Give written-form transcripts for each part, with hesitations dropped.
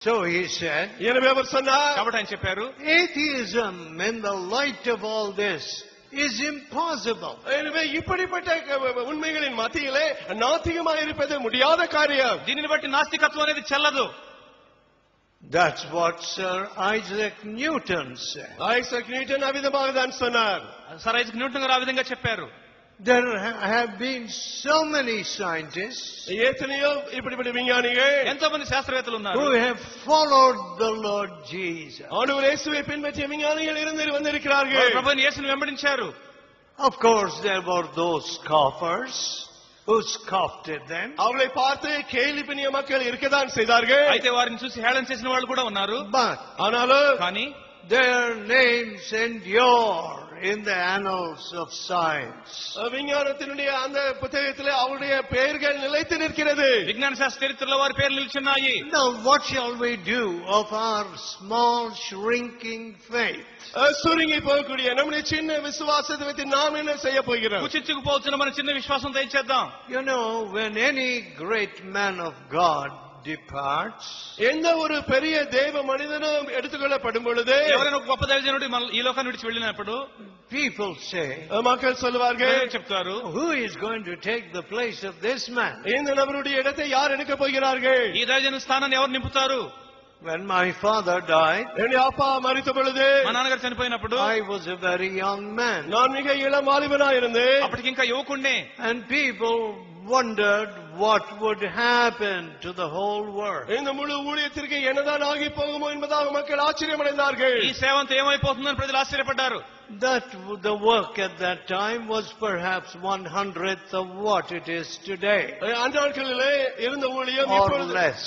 So he said, எனவே அவர் சொன்னார், కాబట్టి ఆయన చెప్పారు, atheism in the light of all this is impossible. எனவே இப்படிப்பட்ட உண்மைகளின் மத்தியிலே நாத்திகமாக இருப்பது முடியாத காரியம். దీనిని బట్టి నాస్తికత్వం అనేది చెల్లదు. That's what Sir Isaac Newton said. Isaac Newton அவ்விதமாக தான் சொன்னார். సర్ ఐజాక్ న్యూటన్ గారు ఆ విధంగా చెప్పారు. There have been so many scientists எத்தனையோ இப்படிப்பட்ட விஞ்ஞானிகள், ఎంతో మంది శాస్త్రవేత్తలు ఉన్నారు who have followed the Lord Jesus. ஆண்டவர் இயேசுவை பின்பற்றிய விஞ்ஞானிகள் இருந்து வந்திருக்கிறார்கள். వారు ప్రభువైన యేసుని వెంబడించారు. Of course, there were those scoffers who scoffed at them. அவர்களை பார்த்து கேலி பண்ணிய மக்கள் இருக்கதான் செய்தார்கள். అయితే వారిని చూసి హేళన చేసిన వాళ్ళు కూడా ఉన్నారు. But ஆனாலும் కానీ their names endure in the annals of science. விஞ்ஞானத்தினுடைய அந்த புத்தகத்திலே அவருடைய பெயர்கள் நிலைத்து நிற்கிறது. విజ్ఞాన శాస్త్ర చరిత్రలో వారి పేర్లు నిలిచున్నాయి. Now, what shall we do of our small, shrinking faith? சுருங்கி போகக்கூடிய நம்முடைய சின்ன விசுவாசத்தை வைத்து நாம் என்ன செய்ய போகிறோம்? కుచించుకుపోతున్న మన చిన్న విశ్వాసంతో ఏం చేద్దాం? You know, when any great man of God departs, எந்த ஒரு பெரிய தேவ மனிதனும் எடுத்துக்கொள்ளப்படும் பொழுது, ఎవరైనా ఒక గొప్ప దైవజనుడు ఈ లోకాన్ని విడిచి వెళ్ళినప్పుడు people say, மக்கள் சொல்லுவார்கள், చెప్తారు, who is going to take the place of this man? இந்த நபருடைய இடத்தை யார் எடுக்க போகிறார்கள்? ఈ దైవజనుడి స్థానాన్ని ఎవరు నింపుతారు? When my father died, என்னுடைய அப்பா மரித்த பொழுது, మా నాన్నగారు చనిపోయినప్పుడు I was a very young man. நான் மிக இளம் வாலிபனாய் இருந்தேன். అప్పటికి ఇంకా యువకుణ్ణే. And people wondered what would happen to the whole world. இந்த முழு ஊழியத்திற்கு என்னதான் ஆகி போகுமோ என்பதாக மக்கள் ஆச்சரியமடைந்தார்கள். ఈ సేవ అంతా ఏమైపోతుందని ప్రజలు ఆశ్చర్యపడ్డారు. That the work at that time was perhaps 1/100th of what it is today, அந்த நாட்களிலே இருந்த ஊழியம் or இப்பொழுது less.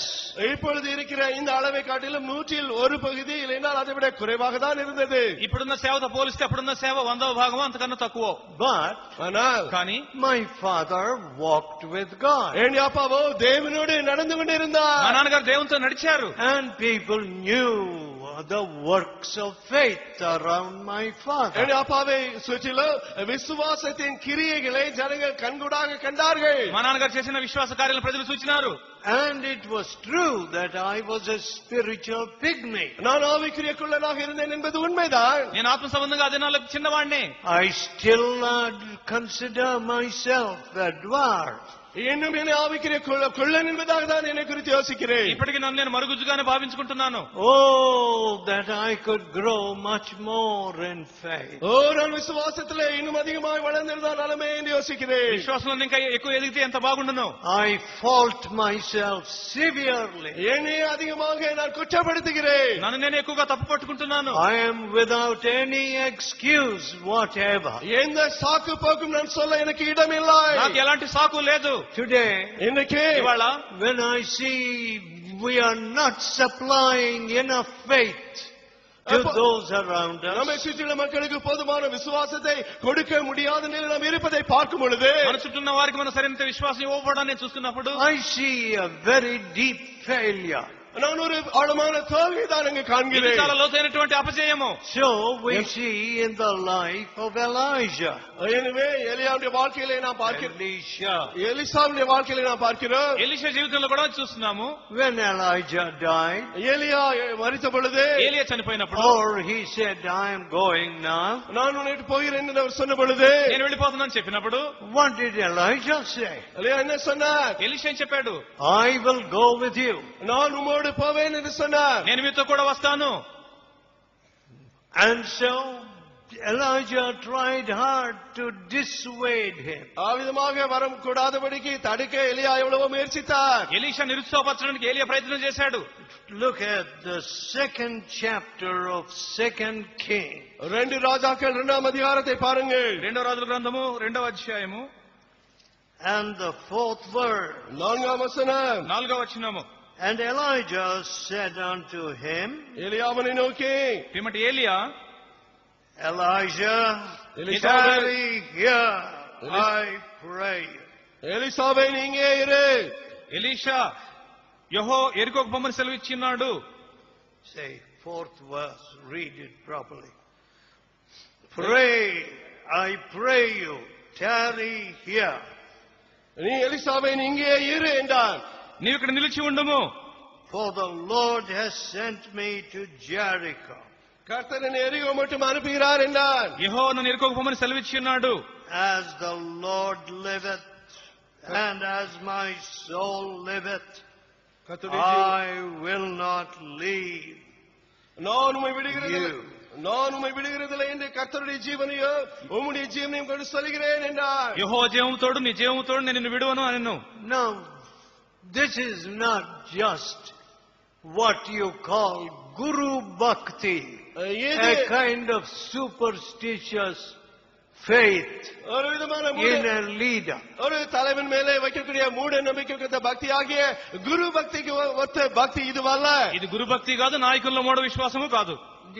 இப்பொழுது இருக்கிற இந்த அளவை காட்டிலும் 100ல் 1 பகுதி இல்லைனால் அதை விட குறைவாக தான் இருந்தது. ఇప్పుడున్న సేవతో పోలిస్తే అప్పుడున్న సేవ 100వ భాగం అంతకన్నా తక్కువ. But ஆனால் కానీ my father walked with God, என் அப்பாவோ தேவனோடு நடந்து మా கொண்டிருந்தார். నాన్నగారు దేవునితో నడిచారు. and people knew the works of faith around my father. என் அப்பாவை சுற்றிலும் விசுவாசத்தின் கிரியைகளை ஜனங்கள் கண்கூடாக கண்டார்கள். మా నాన్నగారు చేసిన విశ్వాస కార్యాలను ప్రజలు సూచినారు. And it was true that I was a spiritual pygmy. நான் ஆவிக்குரிய குள்ளனாக இருந்தேன் என்பது உண்மைதான். నేను ఆత్మ సంబంధంగా ఆ దినాల్లో చిన్నవాడినే. I still consider myself a dwarf. இன்னும் என்னை ஆவிக்குரிய குள்ளன் என்பதாக தான் என்னை குறித்து யோசிக்கிறேன். ఇప్పటికీ నన్ను నేను మరుగుజ్జుగానే భావించుకుంటున్నాను. Oh, that I could grow much more in faith. நான் விசுவாசத்திலே இன்னும் அதிகமாக வளர்ந்திருந்தால் நலமே என்று யோசிக்கிறேன். విశ్వాసంలో ఇంకా ఎక్కువ ఎదిగితే ఎంత బాగుండును. I fault myself severely. என்னை அதிகமாக நான் குற்றப்படுத்துகிறேன். నన్ను నేను ఎక్కువగా తప్పు పట్టుకుంటున్నాను. I am without any excuse whatever. எந்த சாக்கு போக்கும் நான் சொல்ல எனக்கு இடமில்லை. నాకు ఎలాంటి సాకు లేదు. Today, இன்னைக்கு ఇవాళ when I see we are not supplying enough faith to those around நம்மை us, சுற்றியுள்ள மக்களுக்கு போதுமான விசுவாசத்தை கொடுக்க முடியாத நிலையில் நாம் இருப்பதை பார்க்கும் பொழுது, మన చుట్టూ ఉన్న వారికి మన సరైన విశ్వాసం ఇవ్వబడాన్ని చూస్తున్నప్పుడు I see a very deep failure. நான் ஒரு ஆழமான தோல்வி தான் அங்கு ఇది காண்கிறேன். చాలా లోతైనటువంటి అపజయము. So we see in the life of Elijah, எனவே எலியாவுடைய வாழ்க்கையிலே நாம் பார்க்கிறோம், Elisha. எலிசாவுடைய வாழ்க்கையிலே நாம் பார்க்கிறோம். ఎలీషా జీవితంలో కూడా చూస్తున్నాము. When Elijah died, எலியா மரித்த பொழுது, ఏలియా చనిపోయినప్పుడు, or he said, I am going now. நான் உன்னை போகிறேன் என்று அவர் சொன்ன பொழுது, నేను వెళ్ళిపోతున్నాను చెప్పినప్పుడు What did Elijah say? எலியா என்ன சொன்னார்? ఎలీషా ఏం చెప్పాడు? I will go with you. நான் உம்மோடு போவேன் என்று சொன்னார். నేను మీతో కూడా వస్తాను. And so Elijah tried hard to dissuade him. ஆவிதமாக வரம் கூடாதபடிக்கு தடுக்க எலியா எவ்வளவோ முயற்சித்தார். ఎలీషా నిరుత్సాహపరచడానికి ఏలియా ప్రయత్నం చేశాడు. Look at the 2nd chapter of 2nd King. 2 ராஜாக்கள் 2ஆம் அதிகாரத்தை பாருங்கள். రెండో రాజుల గ్రంథము 2వ అధ్యాయము And the 4th verse. 4ஆம் வசனம். 4వ వచనము. And Elijah said unto him, எலியாவனை நோக்கி, పిమ్మటి ఏలియా, Elijah, Elisha, tarry here, I pray you. எலிசாவை நீங்கே இரு. ఎలీషా, యెహోవా యెరికోకు బొమ్మను సెలవిచ్చినాడు. Say 4th verse, read it properly. Pray, I pray you, tarry here. நீ எலிசாவை நீங்கே இரு என்றான். నీవు ఇక్కడ నిలిచి ఉండుము. for the Lord has sent me to Jericho. கர்த்தர் என்னை எரிகோ மட்டும் அனுப்புகிறார் என்றார். యెహోవా నన్ను ఎరుకోకు పొమ్మని సెలవిచ్చి ఉన్నాడు. As the Lord liveth, and as my soul liveth, I will not leave நான் உம்மை விடுகிறதில்லை என்று கர்த்தருடைய ஜீவனையோ உம்முடைய ஜீவனையும் கொண்டு சொல்கிறேன் என்றார். యెహోవా జీవముతోడు నీ జీవముతోడు నేను నిన్ను విడువను అనెను. Now, this is not just what you call Guru Bhakti, a kind of superstitious faith in a leader. ஒரு தலைவன் மேலே வைக்கக்கூடிய மூட நம்பிக்கைக்கு பக்தி ஆகிய குரு பக்திக்கு ஒத்த பக்தி இதுவல்ல. ఇది గురు భక్తి కాదు, నాయకుల్లో మూఢ విశ్వాసము కాదు.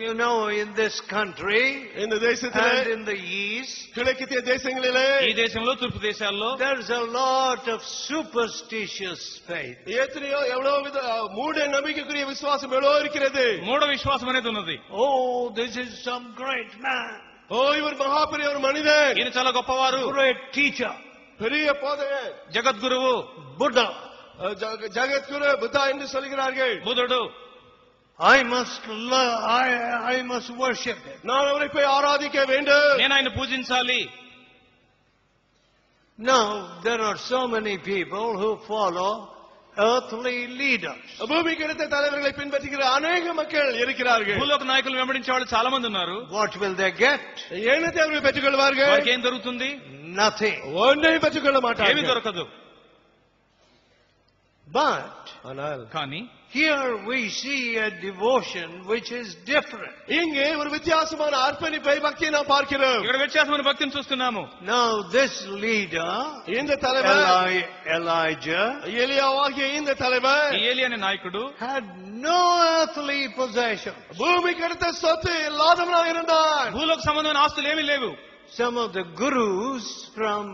You know, in this country, இந்த தேசத்திலே and in the east, கிழக்கித்திய தேசங்களிலே, ఈ దేశంలో తూర్పు దేశాల్లో there's a lot of superstitious faith. எத்தனையோ எவ்வளவு வித மூட நம்பிக்கைக்குரிய விசுவாசம் எவ்வளவு இருக்கிறது. మూఢ విశ్వాసం అనేది ఉన్నది. Oh, this is some great man. ஓ, இவர் மகாபெரிய ஒரு மனிதன், ఈయన చాలా గొప్పవారు, Great teacher. பெரிய போதகர், జగద్గురువు, Buddha. ஜகத்குரு புத்தா என்று சொல்கிறார்கள். బుధుడు. I must worship him. நான் அவரை போய் ஆராதிக்க வேண்டும். నేను ఆయన పూజించాలి. Now, there are so many people who follow earthly leaders. பூமிக்கு அடுத்த தலைவர்களை பின்பற்றுகிற அநேக மக்கள் இருக்கிறார்கள். భూలోక నాయకులు వెంబడించే వాళ్ళు చాలా మంది ఉన్నారు. What will they get? என்னத்தை அவர்கள் பெற்றுக் கொள்வார்கள்? వారికి ఏం దొరుకుతుంది? Nothing. ஒன்றையும் பெற்றுக் கொள்ள ఏమీ மாட்டார்கள். దొరకదు. But ஆனால் కానీ here we see a devotion which is different. இங்கே ஒரு வித்தியாசமான அர்ப்பணிப்பை பக்தியை நாம் பார்க்கிறோம். ఇక్కడ వ్యత్యాసమైన భక్తిని చూస్తున్నాము. Now this leader, இந்த தலைவர் Elijah, எலியாவாகிய இந்த தலைவர் ఈ ఏలి అనే నాయకుడు had no earthly possessions. பூமிக்கு அடுத்த சொத்து இல்லாதவனாக இருந்தான். భూలోక సంబంధమైన ఆస్తులు ఏమీ లేవు. Some of the gurus from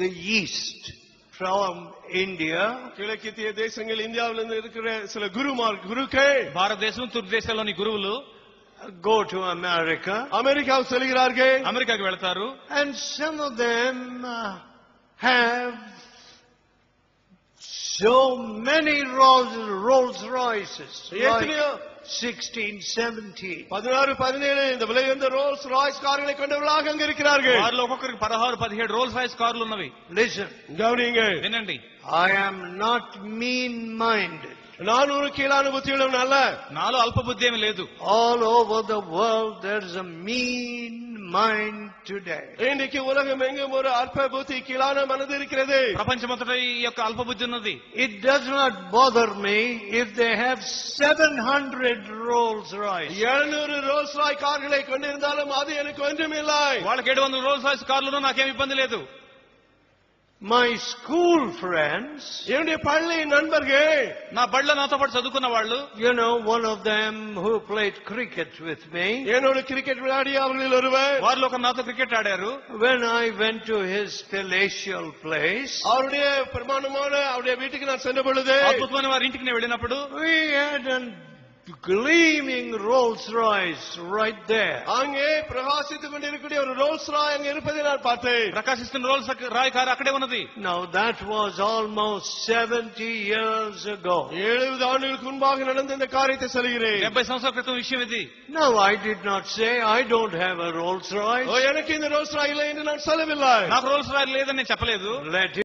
the east, from India, கிழக்கித்திய தேசங்கள் இந்தியாவிலிருந்து இருக்கிற சில குருக்கள் భారతదేశం తూర్పు దేశాల్లోని గురువులు go to America, அமெரிக்காவுக்கு செல்கிறார்கள். అమెరికాకి వెళతారు. and some of them have so many Rolls Royces, like எத்தனையோ 16, 17. 16, 17 இந்த விலை உயர்ந்த ரோல்ஸ் ராய்ஸ் கார்களை கொண்டவர்களாக அங்க இருக்கிறார்கள். వారిలో ఒక్కొక్కరికి 16, 17 రోల్స్ రాయ్స్ కార్లు ఉన్నవి. Listen, கவனிங்க, వినండి. I am not mean-minded. நான் ஒரு கீழான புத்தியுள்ளவன் அல்ல. నాలో అల్ప బుద్ధి ఏమీ లేదు. All over the world there's a mean mind today. இன்றைக்கு உலகம் எங்கும் ஒரு அல்ப புத்தி கீழான மனது இருக்கிறது. ప్రపంచమంతటా ఈ యొక్క అల్ప బుద్ధి ఉన్నది. It does not bother me if they have 700 Rolls Royce. 700 Rolle's Rai கார்களை கொண்டிருந்தாலும் அது எனக்கு ஒன்றுமில்லை. వాళ్ళకి 700 రోల్స్ రాయ్స్ కార్లు నాకేం ఇబ్బంది లేదు. My school friends, என்னுடைய பள்ளி நண்பர்கள், నా బడిలో నాతో పాటు చదువుకున్న వాళ్ళు, you know, one of them who played cricket with me, என்னோட கிரிக்கெட் விளையாடிய அவர்களில் ஒருவர், వారిలో ఒకరు నాతో క్రికెట్ ఆడారు. when I went to his palatial place, அவருடைய பிரமாணமான அவருடைய வீட்டுக்கு நான் சென்ற பொழுது అద్భుతమైన వారి ఇంటికి నేను వెళ్ళినప్పుడు we had a gleaming Rolls Royce right there. அங்கே பிரகாசித்துக் கொண்டிருக்கிற ஒரு ரோல்ஸ் ராய் அங்கே இருப்பதை நான் பார்த்தேன். ప్రకాశిస్తున్న రోల్స్ రాయ్ కారు అక్కడే ఉన్నది. Now that was almost 70 years ago. 70 ஆண்டுகளுக்கு முன்பாக நடந்த இந்த காரியத்தை சொல்கிறேன். 70 సంవత్సరాల క్రితం విషయం ఇది. No, I did not say I don't have a Rolls Royce. எனக்கு இந்த ரோல்ஸ் ராய் இல்லை என்று நான் சொல்லவில்லை. నాకు రోల్స్ రాయ్ లేదని నేను చెప్పలేదు. Let